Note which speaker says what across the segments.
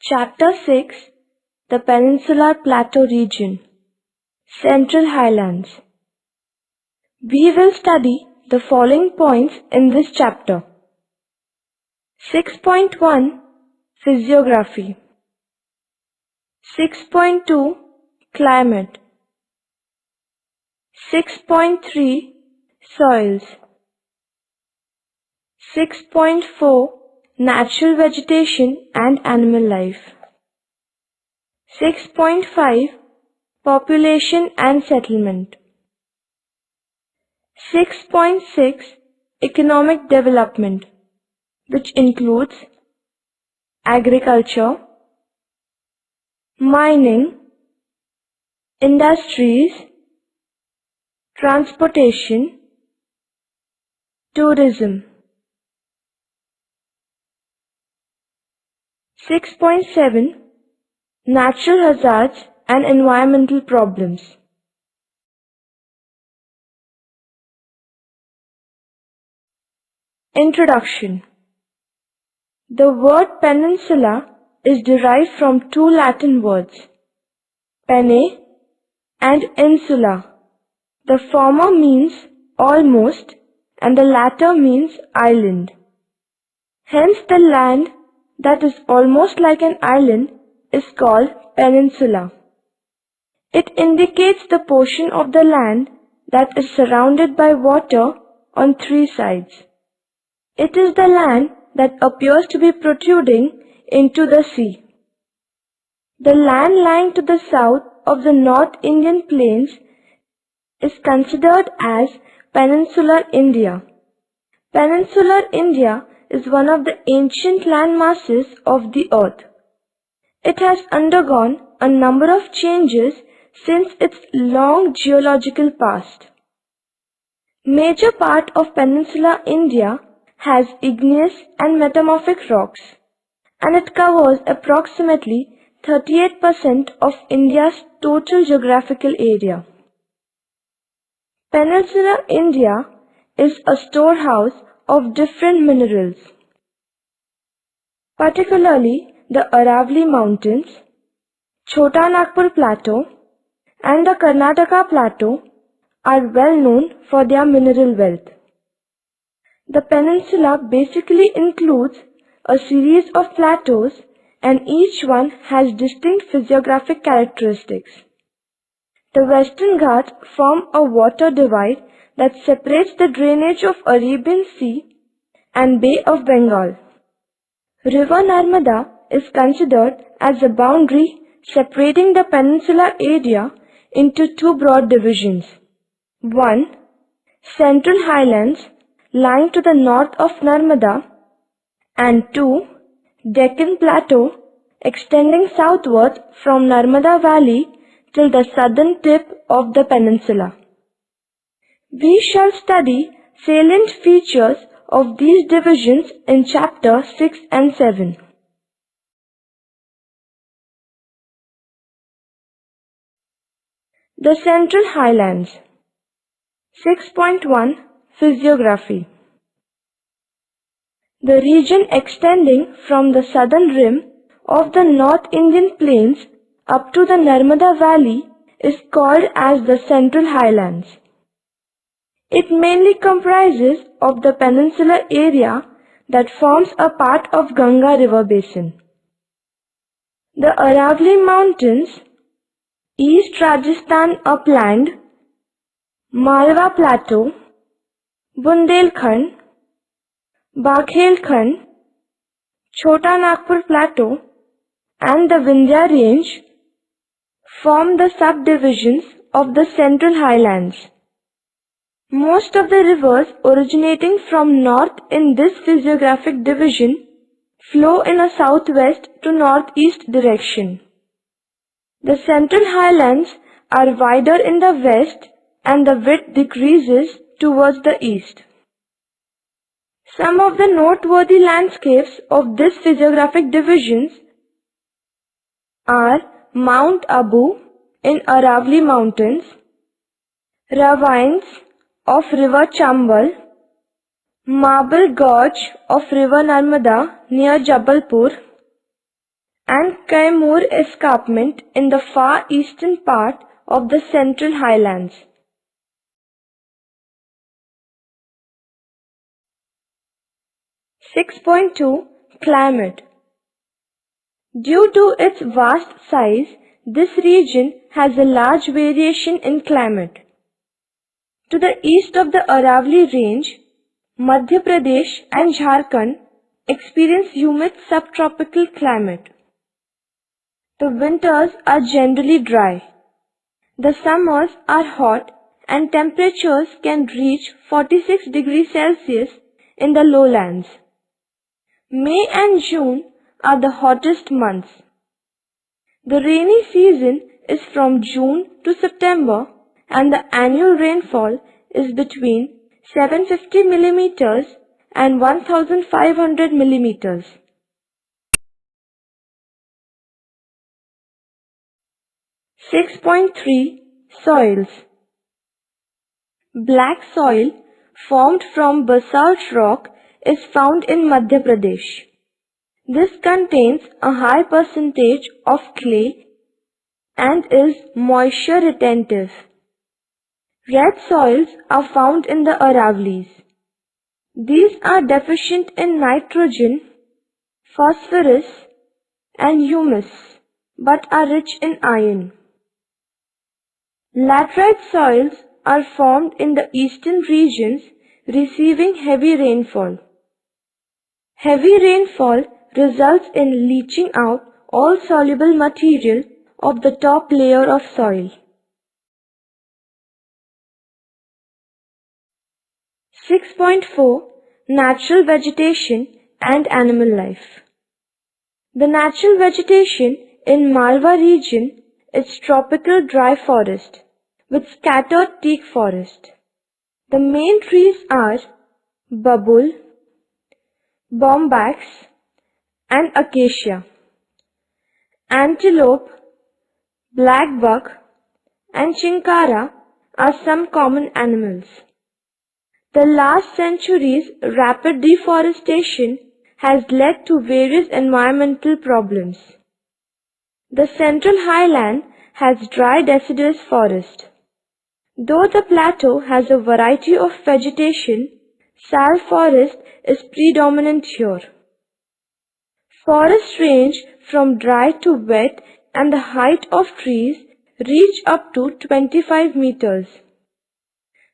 Speaker 1: Chapter 6, the Peninsular Plateau region, Central Highlands. We will study the following points in this chapter. 6.1 Physiography. 6.2 Climate. 6.3 Soils. 6.4 Natural vegetation and animal life. 6.5 Population and settlement. 6.6 Economic development, which includes agriculture, mining, industries, transportation, tourism. 6.7 Natural hazards and environmental problems. Introduction. The word peninsula is derived from two Latin words, pene and insula. The former means almost and the latter means island. Hence the land that is almost like an island is called peninsula. It indicates the portion of the land that is surrounded by water on three sides. It is the land that appears to be protruding into the sea. The land lying to the south of the North Indian plains is considered as Peninsular India. Peninsular India is one of the ancient land masses of the earth. It has undergone a number of changes since its long geological past. Major part of Peninsular India has igneous and metamorphic rocks, and it covers approximately 38% of India's total geographical area. Peninsular India is a storehouse of different minerals. Particularly the Aravalli Mountains, Chota Nagpur Plateau and the Karnataka Plateau are well known for their mineral wealth. The peninsula basically includes a series of plateaus and each one has distinct physiographic characteristics. The Western Ghats form a water divide that separates the drainage of Arabian Sea and Bay of Bengal. River Narmada is considered as a boundary separating the peninsular area into two broad divisions. 1. Central Highlands lying to the north of Narmada, and 2. Deccan Plateau extending southward from Narmada Valley till the southern tip of the peninsula. We shall study salient features of these divisions in chapter 6 and 7. The Central Highlands. 6.1 Physiography. The region extending from the southern rim of the North Indian Plains up to the Narmada Valley is called as the Central Highlands. It mainly comprises of the peninsular area that forms a part of Ganga River Basin. The Aravalli Mountains, East Rajasthan upland, Malwa Plateau, Bundelkhand, Baghelkhand, Chota Nagpur Plateau and the Vindhya Range form the subdivisions of the Central Highlands. Most of the rivers originating from north in this physiographic division flow in a southwest to northeast direction. The Central Highlands are wider in the west and the width decreases towards the east. Some of the noteworthy landscapes of this physiographic divisions are Mount Abu in Aravalli Mountains, ravines of River Chambal, Marble Gorge of River Narmada near Jabalpur, and Kaimur escarpment in the far eastern part of the Central Highlands. Climate. Due to its vast size, this region has a large variation in climate. To the east of the Aravalli Range, Madhya Pradesh and Jharkhand experience humid subtropical climate. The winters are generally dry. The summers are hot and temperatures can reach 46 degrees Celsius in the lowlands. May and June are the hottest months. The rainy season is from June to September and the annual rainfall is between 750 millimeters and 1500 millimeters. 6.3 Soils. Black soil formed from basalt rock is found in Madhya Pradesh. This contains a high percentage of clay and is moisture retentive. Red soils are found in the Aravallis. These are deficient in nitrogen, phosphorus and humus, but are rich in iron. Laterite soils are formed in the eastern regions receiving heavy rainfall. Heavy rainfall results in leaching out all soluble material of the top layer of soil. 6.4 Natural vegetation and animal life. The natural vegetation in Malwa region is tropical dry forest with scattered teak forest. The main trees are babul, bombax and acacia. Antelope, blackbuck and chinkara are some common animals. The last century's rapid deforestation has led to various environmental problems. The Central Highland has dry deciduous forest. Though the plateau has a variety of vegetation, sal forest is predominant here. Forests range from dry to wet and the height of trees reach up to 25 meters.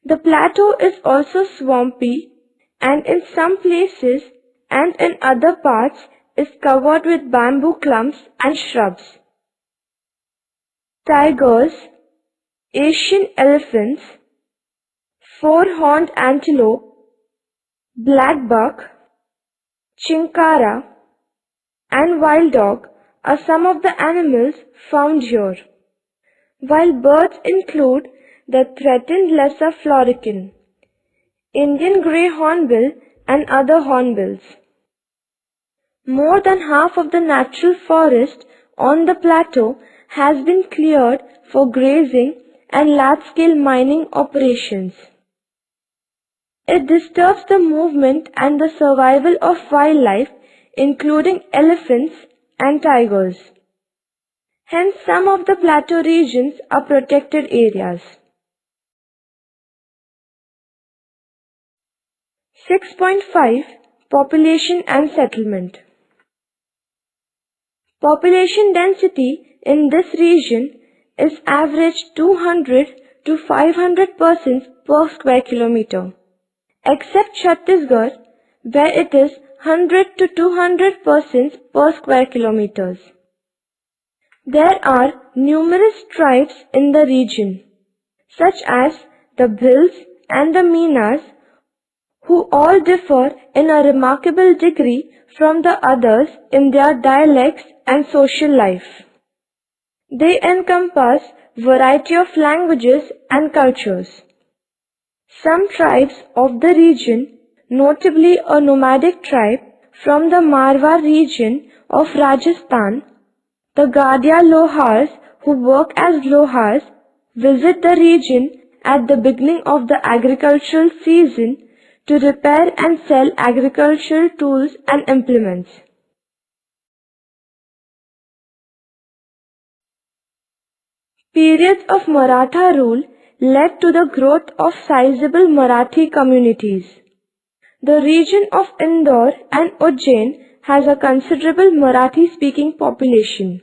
Speaker 1: The plateau is also swampy and in some places and in other parts is covered with bamboo clumps and shrubs. Tigers, Asian elephants, four-horned antelope, blackbuck, chinkara and wild dog are some of the animals found here, while birds include the threatened lesser florican, Indian grey hornbill and other hornbills. More than half of the natural forest on the plateau has been cleared for grazing and large-scale mining operations. It disturbs the movement and the survival of wildlife, including elephants and tigers. Hence, some of the plateau regions are protected areas. 6.5 Population and settlement. Population density in this region is average 200 to 500 persons per square kilometer, except Chhattisgarh, where it is 100 to 200 persons per square kilometers. There are numerous tribes in the region, such as the Bhils and the Meenas, who all differ in a remarkable degree from the others in their dialects and social life. They encompass variety of languages and cultures. Some tribes of the region, notably a nomadic tribe from the Marwar region of Rajasthan, the Gadia Lohars who work as Lohars, visit the region at the beginning of the agricultural season to repair and sell agricultural tools and implements. Periods of Maratha rule led to the growth of sizable Marathi communities. The region of Indore and Ujjain has a considerable Marathi-speaking population.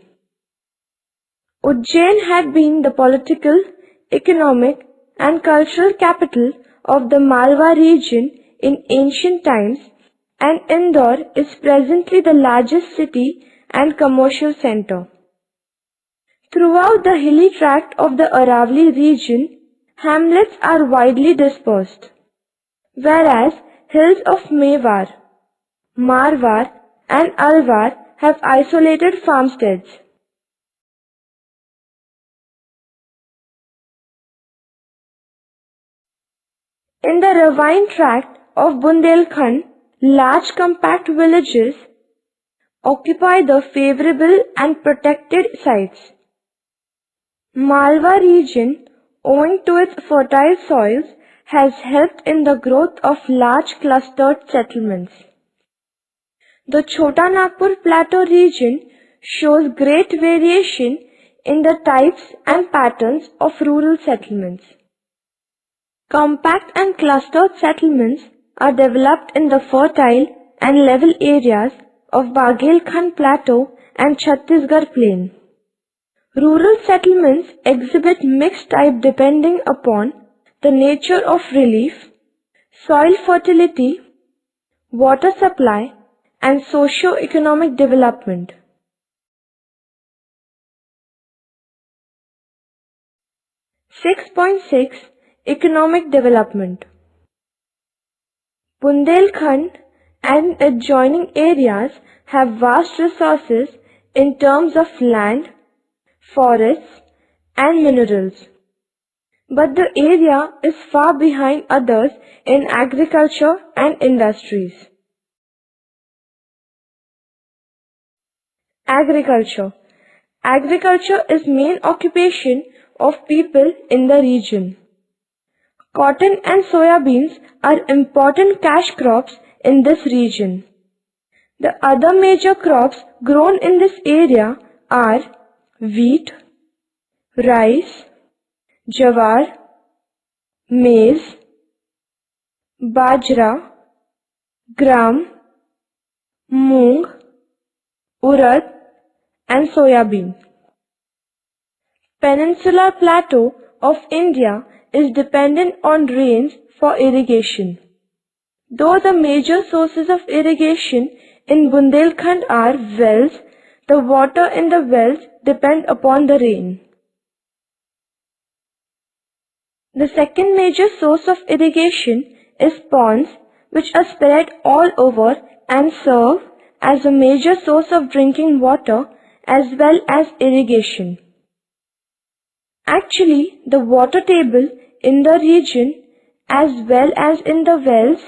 Speaker 1: Ujjain had been the political, economic and cultural capital of the Malwa region in ancient times, and Indore is presently the largest city and commercial center. Throughout the hilly tract of the Aravalli region, hamlets are widely dispersed, whereas hills of Mewar, Marwar and Alwar have isolated farmsteads. In the ravine tract of Bundelkhand, large compact villages occupy the favorable and protected sites. Malwa region, owing to its fertile soils, has helped in the growth of large clustered settlements. The Chota Nagpur Plateau region shows great variation in the types and patterns of rural settlements. Compact and clustered settlements are developed in the fertile and level areas of Baghelkhand Plateau and Chhattisgarh Plain. Rural settlements exhibit mixed type depending upon the nature of relief, soil fertility, water supply, and socio-economic development. Six 6.6 Economic Development. Bundelkhand and adjoining areas have vast resources in terms of land, forests, and minerals. But the area is far behind others in agriculture and industries. Agriculture. Agriculture is main occupation of people in the region. Cotton and soya beans are important cash crops in this region. The other major crops grown in this area are wheat, rice, jawar, maize, bajra, gram, moong, urad, and soya bean. Peninsular Plateau of India is dependent on rains for irrigation. Though the major sources of irrigation in Bundelkhand are wells, the water in the wells depend upon the rain. The second major source of irrigation is ponds, which are spread all over and serve as a major source of drinking water as well as irrigation. Actually, the water table in the region as well as in the wells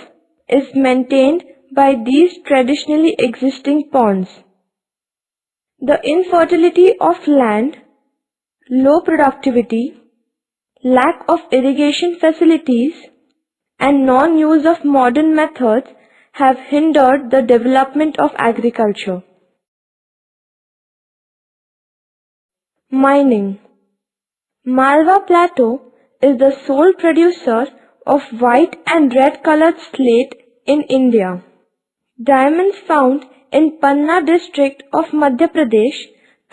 Speaker 1: is maintained by these traditionally existing ponds. The infertility of land, low productivity, lack of irrigation facilities, and non-use of modern methods have hindered the development of agriculture. Mining. Malwa Plateau is the sole producer of white and red colored slate in India. Diamonds found in Panna district of Madhya Pradesh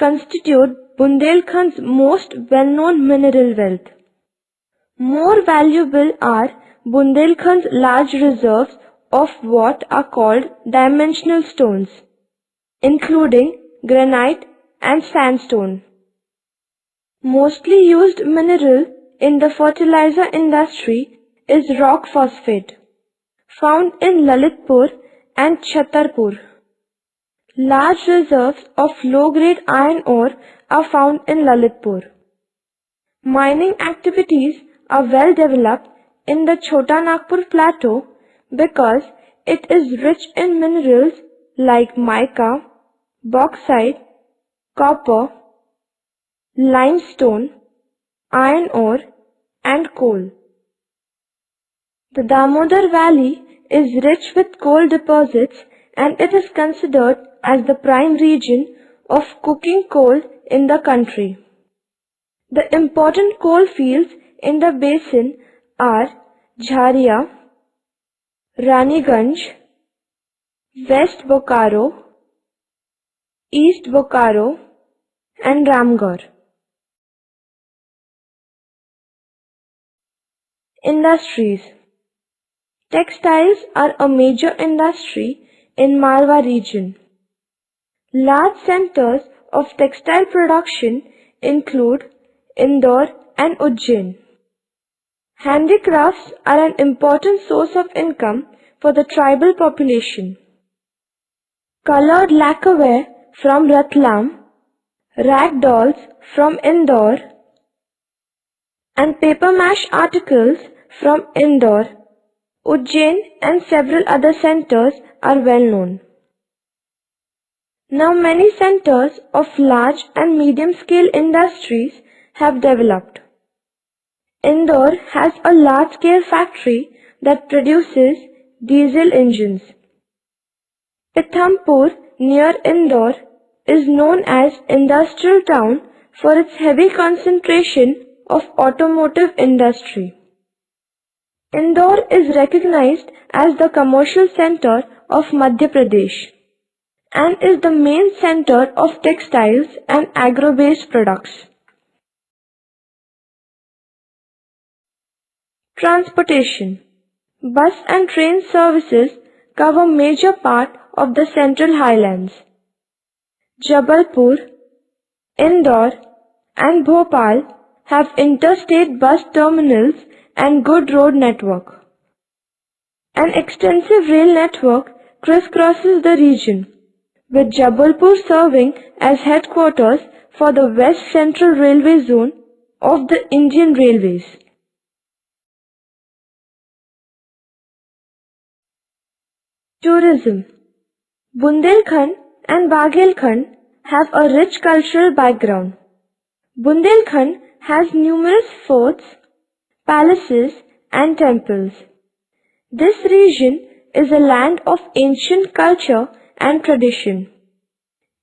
Speaker 1: constitute Bundelkhand's most well-known mineral wealth. More valuable are Bundelkhand's large reserves of what are called dimensional stones, including granite and sandstone. Mostly used mineral in the fertilizer industry is rock phosphate, found in Lalitpur and Chhatarpur. Large reserves of low-grade iron ore are found in Lalitpur. Mining activities are well developed in the Chota Nagpur Plateau because it is rich in minerals like mica, bauxite, copper, limestone, iron ore, and coal. The Damodar Valley is rich with coal deposits and it is considered as the prime region of coking coal in the country. The important coal fields in the basin are Jharia, Raniganj, West Bokaro, East Bokaro, and Ramgarh. Industries. Textiles are a major industry in Malwa region. Large centers of textile production include Indore and Ujjain. Handicrafts are an important source of income for the tribal population. Colored lacquerware from Ratlam, rag dolls from Indore, and paper mache articles from Indore, Ujjain and several other centers are well known. Now many centers of large and medium scale industries have developed. Indore has a large scale factory that produces diesel engines. Pithampur near Indore is known as industrial town for its heavy concentration of automotive industry. Indore is recognized as the commercial center of Madhya Pradesh and is the main center of textiles and agro-based products. Transportation. Bus and train services cover major part of the Central Highlands. Jabalpur, Indore and Bhopal have interstate bus terminals and good road network. An extensive rail network crisscrosses the region, with Jabalpur serving as headquarters for the West Central Railway Zone of the Indian Railways. Tourism. Bundelkhand and Baghelkhand have a rich cultural background. Bundelkhand has numerous forts, palaces and temples. This region is a land of ancient culture and tradition.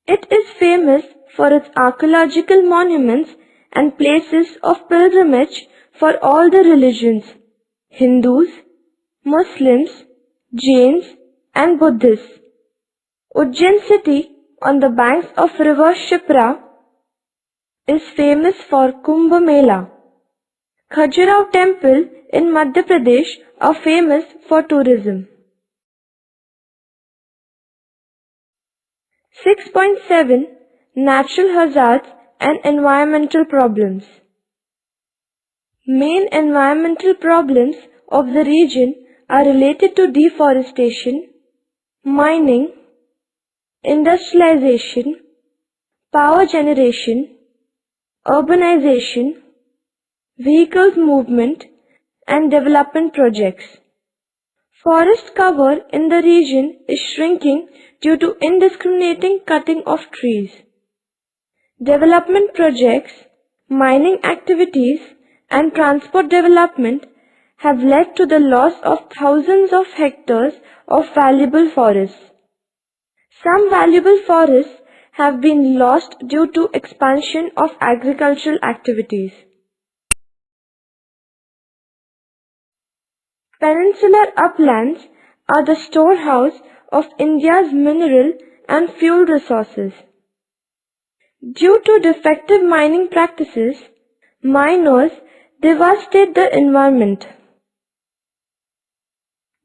Speaker 1: It is famous for its archaeological monuments and places of pilgrimage for all the religions: Hindus, Muslims, Jains and Buddhists. Ujjain city on the banks of river Shipra is famous for Kumbh Mela. Khajuraho temple in Madhya Pradesh are famous for tourism. 6.7 Natural hazards and environmental problems. Main environmental problems of the region are related to deforestation, mining, industrialization, power generation, urbanization, vehicles movement and development projects. Forest cover in the region is shrinking due to indiscriminating cutting of trees. Development projects, mining activities and transport development have led to the loss of thousands of hectares of valuable forests. Some valuable forests have been lost due to expansion of agricultural activities. Peninsular uplands are the storehouse of India's mineral and fuel resources. Due to defective mining practices, miners devastate the environment.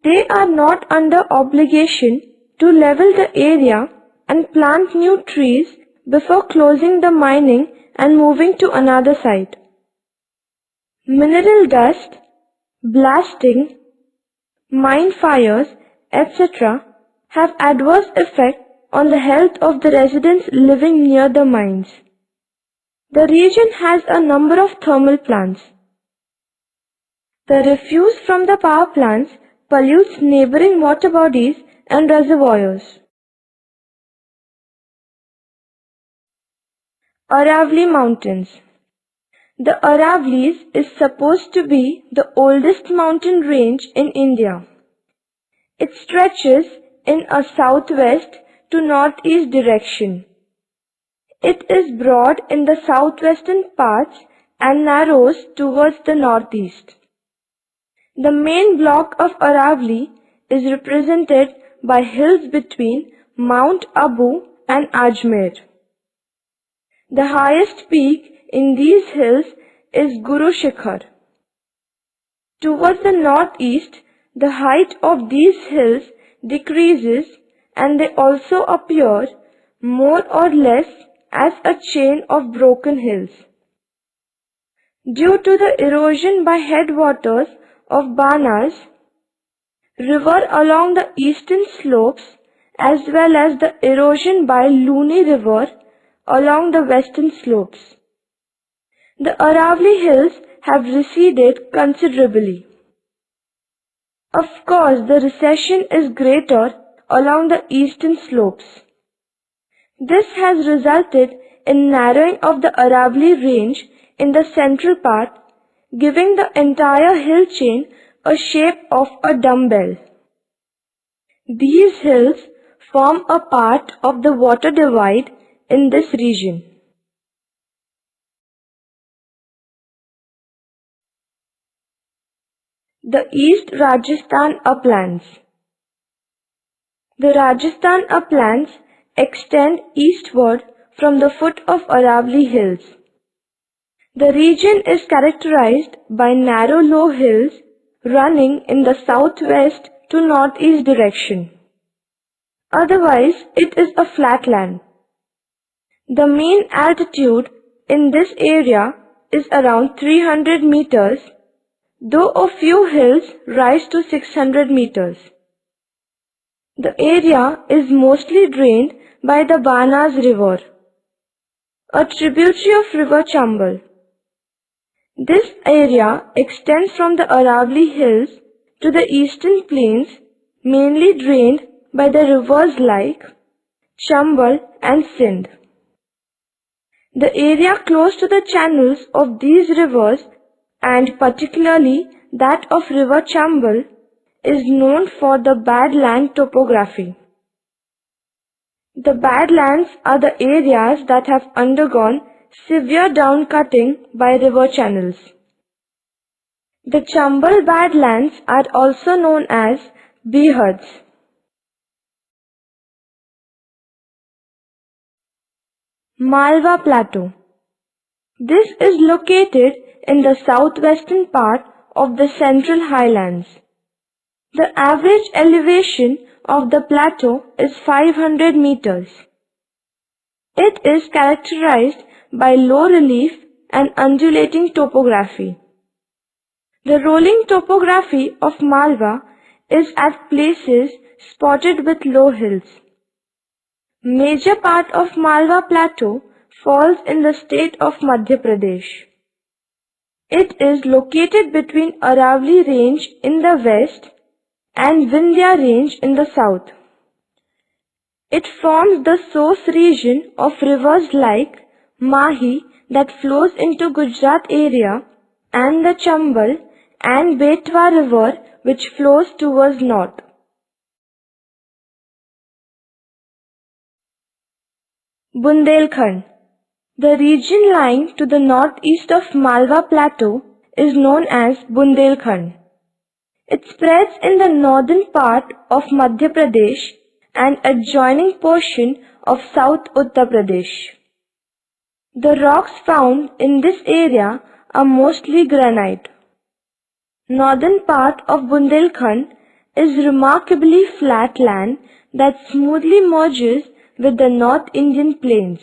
Speaker 1: They are not under obligation to level the area and plant new trees before closing the mining and moving to another site. Mineral dust, blasting, mine fires, etc. have adverse effect on the health of the residents living near the mines. The region has a number of thermal plants. The refuse from the power plants pollutes neighboring water bodies and reservoirs. Aravalli Mountains. The Aravallis is supposed to be the oldest mountain range in India. It stretches in a southwest to northeast direction. It is broad in the southwestern parts and narrows towards the northeast. The main block of Aravali is represented by hills between Mount Abu and Ajmer. The highest peak in these hills is Guru Shikhar. Towards the northeast, the height of these hills decreases and they also appear more or less as a chain of broken hills. Due to the erosion by headwaters of Banas, river along the eastern slopes as well as the erosion by Luni River along the western slopes, the Aravali hills have receded considerably. Of course, the recession is greater along the eastern slopes. This has resulted in narrowing of the Aravali range in the central part, giving the entire hill chain a shape of a dumbbell. These hills form a part of the water divide in this region. The East Rajasthan uplands. The Rajasthan uplands extend eastward from the foot of Aravali hills. The region is characterized by narrow low hills running in the southwest to northeast direction. Otherwise, it is a flatland. The mean altitude in this area is around 300 meters, though a few hills rise to 600 meters. The area is mostly drained by the Banas River, a tributary of River Chambal. This area extends from the Aravali hills to the eastern plains, mainly drained by the rivers like Chambal and Sindh. The area close to the channels of these rivers, and particularly that of River Chambal, is known for the badland topography. The badlands are the areas that have undergone severe downcutting by river channels. The Chambal badlands are also known as Behads. Malwa Plateau. This is located in the southwestern part of the Central Highlands. The average elevation of the plateau is 500 meters. It is characterized by low relief and undulating topography. The rolling topography of Malwa is at places spotted with low hills. Major part of Malwa Plateau falls in the state of Madhya Pradesh. It is located between Aravali Range in the west and Vindhya Range in the south. It forms the source region of rivers like Mahi that flows into Gujarat area and the Chambal and Betwa River which flows towards north. Bundelkhand. The region lying to the northeast of Malwa Plateau is known as Bundelkhand. It spreads in the northern part of Madhya Pradesh and adjoining portion of South Uttar Pradesh. The rocks found in this area are mostly granite. Northern part of Bundelkhand is remarkably flat land that smoothly merges with the North Indian plains.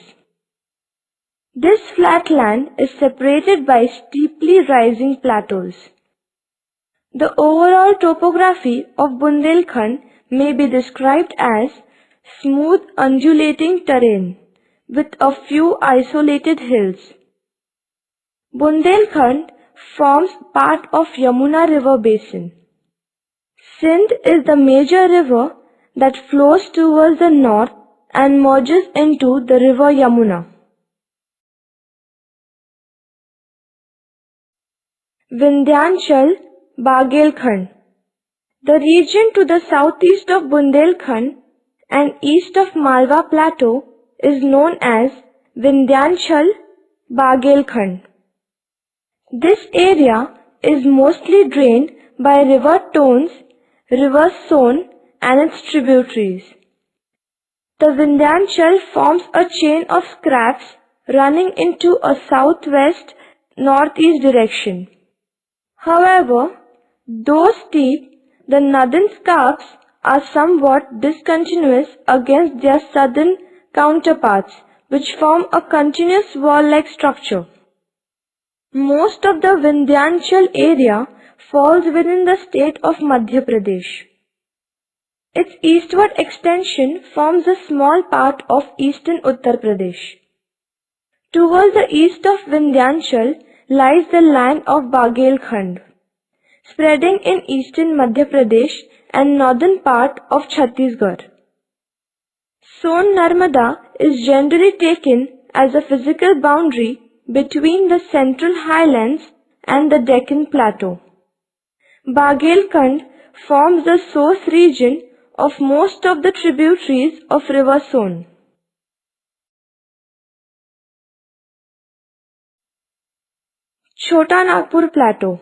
Speaker 1: This flat land is separated by steeply rising plateaus. The overall topography of Bundelkhand may be described as smooth undulating terrain with a few isolated hills. Bundelkhand forms part of Yamuna River basin. Sindh is the major river that flows towards the north and merges into the river Yamuna. Vindhyanchal, Bagelkhand. The region to the southeast of Bundelkhand and east of Malwa Plateau is known as Vindhyanchal, Bagelkhand. This area is mostly drained by river Tons, river Son and its tributaries. The Vindhyachal forms a chain of scarps running into a southwest-northeast direction. However, though steep, the northern scarps are somewhat discontinuous against their southern counterparts, which form a continuous wall-like structure. Most of the Vindhyachal area falls within the state of Madhya Pradesh. Its eastward extension forms a small part of eastern Uttar Pradesh. Towards the east of Vindhyachal lies the land of Bagelkhand, spreading in eastern Madhya Pradesh and northern part of Chhattisgarh. Son Narmada is generally taken as a physical boundary between the central Highlands and the Deccan Plateau. Bagelkhand forms the source region of most of the tributaries of river Son. Chota Nagpur Plateau.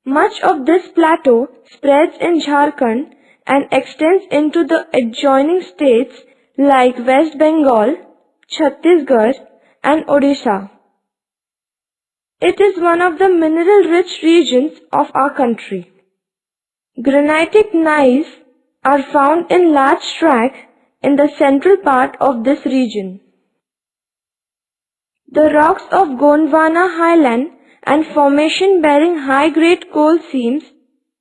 Speaker 1: Much of this plateau spreads in Jharkhand and extends into the adjoining states like West Bengal, Chhattisgarh and Odisha. It is one of the mineral-rich regions of our country. Granitic gneiss are found in large tracts in the central part of this region. The rocks of Gondwana Highland and formation bearing high-grade coal seams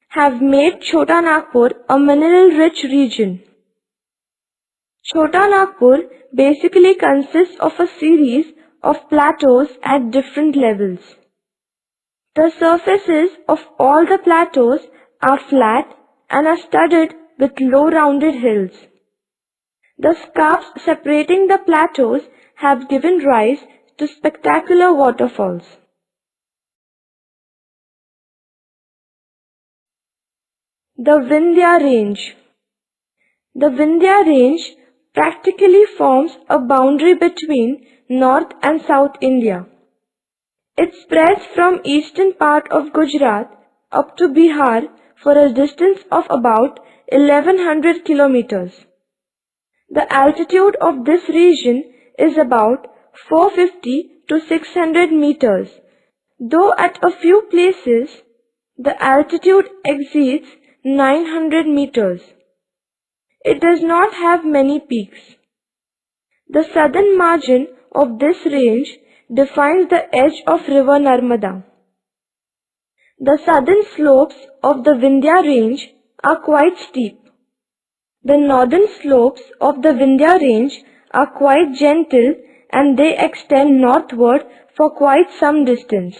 Speaker 1: have made Chota Nagpur a mineral-rich region. Chota Nagpur basically consists of a series of plateaus at different levels. The surfaces of all the plateaus are flat and are studded with low rounded hills. The scarps separating the plateaus have given rise to spectacular waterfalls. The Vindhya Range. The Vindhya Range practically forms a boundary between North and South India. It spreads from eastern part of Gujarat up to Bihar for a distance of about 1100 kilometers. The altitude of this region is about 450 to 600 meters, though at a few places the altitude exceeds 900 meters. It does not have many peaks. The southern margin of this range defines the edge of river Narmada. The southern slopes of the Vindhya range are quite steep. The northern slopes of the Vindhya range are quite gentle and they extend northward for quite some distance.